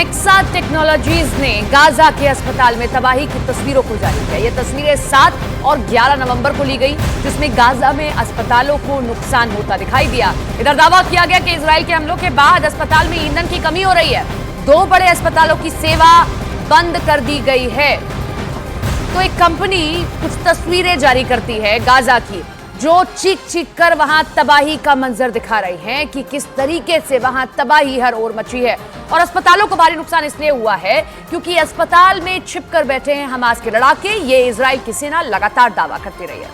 Nexa technologies ने Gaza के अस्पताल में तबाही की तस्वीरों को जारी किया। ये तस्वीरें 7 और 11 नवंबर को ली गई, जिसमें गाजा में अस्पतालों को नुकसान होता दिखाई दिया। इधर दावा किया गया कि इजराइल के हमलों के बाद अस्पताल में ईंधन की कमी हो रही है। 2 बड़े अस्पतालों की सेवा बंद कर दी गई है। तो एक कंपनी कुछ तस्वीरें जारी करती है गाजा की, जो चीख चीख कर वहां तबाही का मंजर दिखा रही हैं कि किस तरीके से वहां तबाही हर ओर मची है। और अस्पतालों को भारी नुकसान इसलिए हुआ है क्योंकि अस्पताल में छिपकर बैठे हैं हमास के लड़ाके। ये इजराइल की सेना लगातार दावा करती रही है।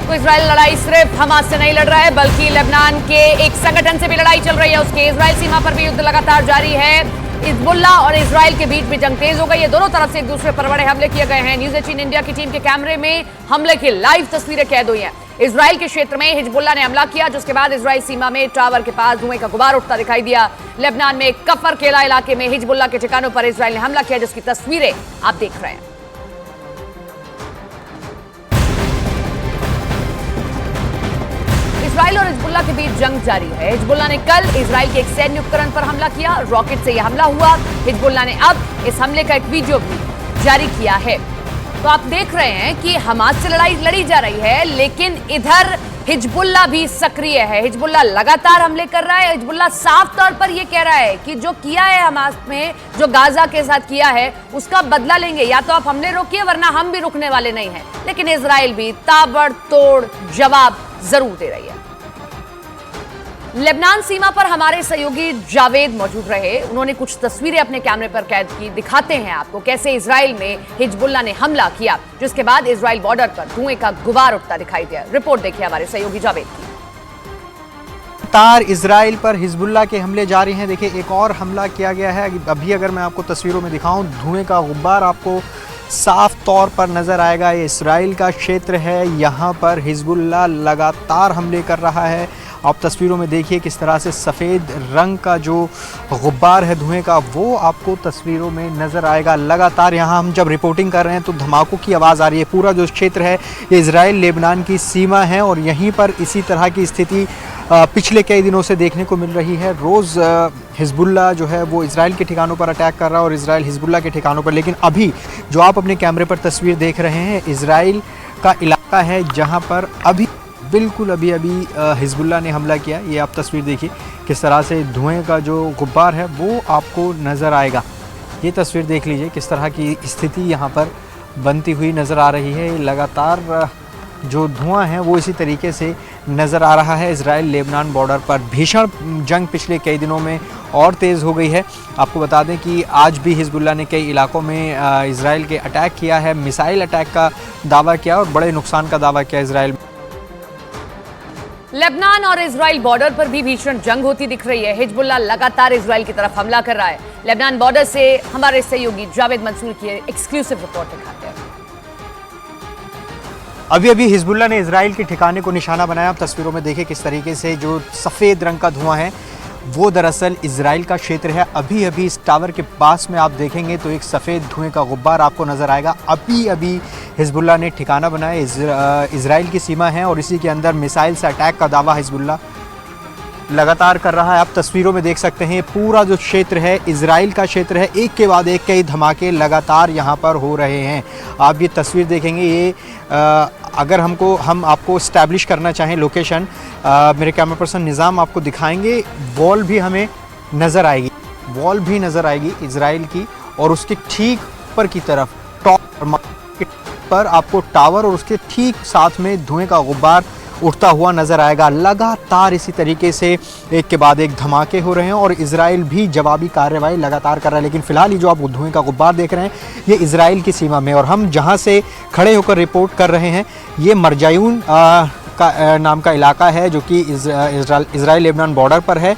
तो इजराइल लड़ाई सिर्फ हमास से नहीं लड़ रहा है, बल्कि लेबनान के एक संगठन से भी लड़ाई चल रही है। उसके इजराइल सीमा पर भी युद्ध लगातार जारी है। हिजबुल्ला और इजराइल के बीच में जंग तेज हो गई है। दोनों तरफ से एक दूसरे पर बड़े हमले किए गए हैं। न्यूज़ 18 इंडिया की टीम के कैमरे में हमले की लाइव तस्वीरें कैद हुई हैं। इजराइल के क्षेत्र में हिजबुल्ला ने हमला किया, जिसके बाद इजराइल सीमा में टावर के पास धुएं का गुबार उठता दिखाई दिया। लेबनान में कफर केला इलाके में हिजबुल्ला के ठिकानों पर इजराइल ने हमला किया, जिसकी तस्वीरें आप देख रहे हैं। इजराइल और हिजबुल्ला के बीच जंग जारी है। हिजबुल्ला ने कल इजराइल के एक सैन्य उपकरण पर हमला किया, रॉकेट से यह हमला हुआ। हिजबुल्ला ने अब इस हमले का एक वीडियो भी जारी किया है। तो आप देख रहे हैं कि हमास से लड़ाई लड़ी जा रही है, लेकिन इधर हिजबुल्ला भी सक्रिय है। हिजबुल्ला लगातार हमले कर रहा है। हिजबुल्ला साफ तौर पर यह कह रहा है कि जो किया है हमास में, जो गाजा के साथ किया है, उसका बदला लेंगे। या तो आप हमले रोकिए, वरना हम भी रुकने वाले नहीं हैं। लेकिन इजराइल भी ताबड़तोड़ जवाब जरूर दे रही है। लेबनान सीमा पर हमारे सहयोगी जावेद मौजूद रहे। उन्होंने कुछ तस्वीरें अपने कैमरे पर कैद की। दिखाते हैं आपको कैसे इजराइल में हिजबुल्ला ने हमला किया, जिसके बाद इजराइल बॉर्डर पर धुएं का गुबार उठता दिखाई दिया। रिपोर्ट देखिए हमारे सहयोगी जावेद की। तार इजराइल पर हिजबुल्ला के हमले जारी हैं। देखिए, एक और हमला किया गया है। अभी अगर मैं आपको तस्वीरों में दिखाऊं, धुएं का गुब्बार आपको साफ तौर पर नज़र आएगा। ये इजराइल का क्षेत्र है, यहाँ पर हिजबुल्ला लगातार हमले कर रहा है। आप तस्वीरों में देखिए किस तरह से सफ़ेद रंग का जो गुब्बार है धुएं का, वो आपको तस्वीरों में नज़र आएगा। लगातार यहाँ हम जब रिपोर्टिंग कर रहे हैं तो धमाकों की आवाज़ आ रही है। पूरा जो क्षेत्र है ये इजराइल लेबनान की सीमा है, और यहीं पर इसी तरह की स्थिति पिछले कई दिनों से देखने को मिल रही है। रोज़ हिजबुल्ला जो है वो इजराइल के ठिकानों पर अटैक कर रहा है और इजराइल हिजबुल्ला के ठिकानों पर। लेकिन अभी जो आप अपने कैमरे पर तस्वीर देख रहे हैं, इजराइल का इलाका है जहाँ पर अभी हिजबुल्ला ने हमला किया। ये आप तस्वीर देखिए किस तरह से धुएं का जो गुब्बार है वो आपको नज़र आएगा। ये तस्वीर देख लीजिए किस तरह की स्थिति यहाँ पर बनती हुई नज़र आ रही है। लगातार जो धुआं है वो इसी तरीके से नज़र आ रहा है। इजराइल लेबनान बॉर्डर पर भीषण जंग पिछले कई दिनों में और तेज़ हो गई है। आपको बता दें कि आज भी हिजबुल्ला ने कई इलाकों में इजराइल के अटैक किया है, मिसाइल अटैक का दावा किया और बड़े नुकसान का दावा किया इजराइल। लेबनान और इजराइल बॉर्डर पर भी भीषण जंग होती दिख रही है। हिजबुल्ला लगातार इजराइल की तरफ हमला कर रहा है। लेबनान बॉर्डर से हमारे सहयोगी जावेद मंसूर की एक्सक्लूसिव रिपोर्ट दिखाते हैं। अभी हिजबुल्ला ने इजराइल के ठिकाने को निशाना बनाया। आप तस्वीरों में देखिए किस तरीके से जो सफ़ेद रंग का धुआं है वो दरअसल इजराइल का क्षेत्र है। अभी इस टावर के पास में आप देखेंगे तो एक सफ़ेद धुएं का गुब्बार आपको नज़र आएगा। अभी हिजबुल्ला ने ठिकाना बनाया। इजराइल की सीमा है और इसी के अंदर मिसाइल से अटैक का दावा हिजबुल्ला लगातार कर रहा है। आप तस्वीरों में देख सकते हैं पूरा जो क्षेत्र है इजराइल का क्षेत्र है। एक के बाद एक कई धमाके लगातार यहाँ पर हो रहे हैं। आप ये तस्वीर देखेंगे। ये अगर हम आपको इस्टेब्लिश करना चाहें लोकेशन, मेरे कैमरा पर्सन निज़ाम आपको दिखाएंगे। वॉल भी नज़र आएगी इजराइल की, और उसके ठीक ऊपर की तरफ टॉप पर आपको टावर और उसके ठीक साथ में धुएं का गुब्बार उठता हुआ नज़र आएगा। लगातार इसी तरीके से एक के बाद एक धमाके हो रहे हैं और इजराइल भी जवाबी कार्रवाई लगातार कर रहा है। लेकिन फ़िलहाल ये जो आप धुएं का गुब्बार देख रहे हैं ये इजराइल की सीमा में, और हम जहां से खड़े होकर रिपोर्ट कर रहे हैं ये मरजायून का नाम का इलाका है जो कि इजराइल लेबनान बॉर्डर पर है।